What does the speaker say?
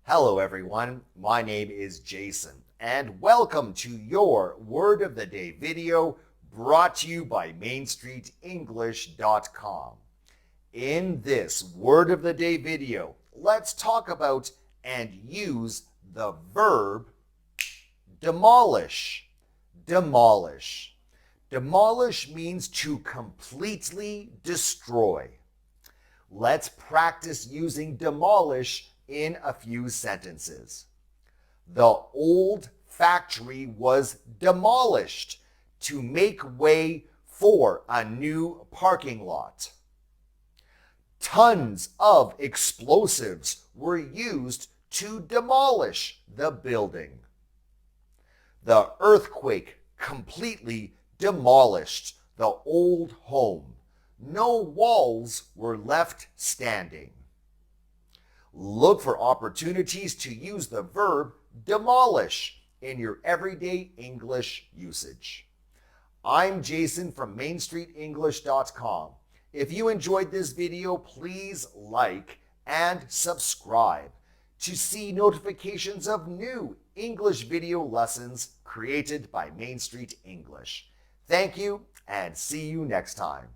Hello everyone, my name is Jason and welcome to your Word of the Day video brought to you by MainStreetEnglish.com. In this Word of the Day video, let's talk about and use the verb demolish. Demolish. Demolish means to completely destroy. Let's practice using demolish in a few sentences. The old factory was demolished to make way for a new parking lot. Tons of explosives were used to demolish the building. The earthquake completely demolished the old home. No walls were left standing. Look for opportunities to use the verb demolish in your everyday English usage. I'm Jason from MainStreetEnglish.com. If you enjoyed this video, please like and subscribe to see notifications of new English video lessons created by Main Street English. Thank you and see you next time.